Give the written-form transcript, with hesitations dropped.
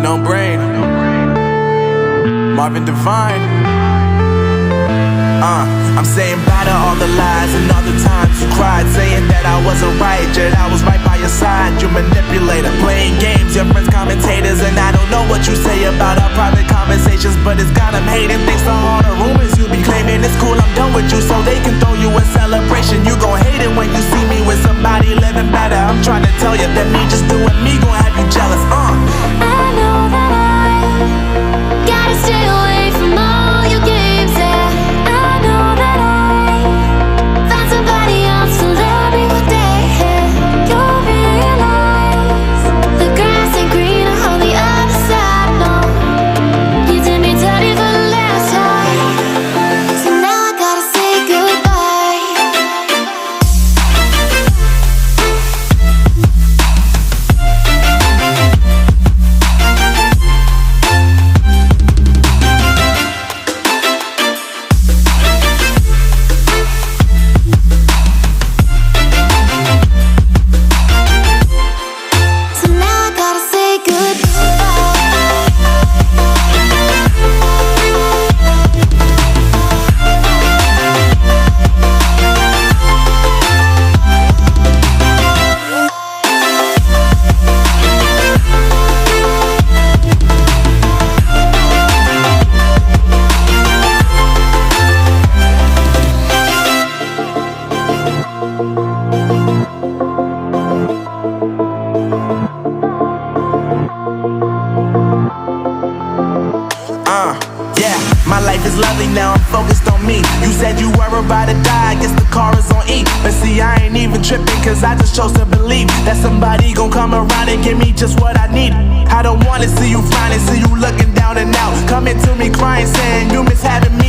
Unknown Brain, Marvin Devine. I'm saying bye to all the lies and all the times you cried, saying that I wasn't right, yet I was right by your side. You manipulator, playing games, your friends commentators, and I don't know what you say about our private conversations, but it's got them hating. Thanks to all the rumors you be claiming. It's cool, I'm done with you, so they can throw you a celebration. You gon' hate it when you see me with somebody living better. I'm trying to tell you that me just doing me gon' have you jealous. I know that I gotta stay away from all your games, yeah. I know that I found somebody else to love me one day, yeah. You'll realize the grass ain't greener on the other side, no. You did me dirty for the last time, so now I gotta say goodbye. So now I gotta say Yeah, my life is lovely now, I'm focused on me. You said you were about to die, I guess the car is on E. But see, I ain't even tripping, cause I just chose to believe that somebody gon' come around and give me just what I need. I don't wanna see you frowning, see you looking down and out, coming to me crying, saying you miss having me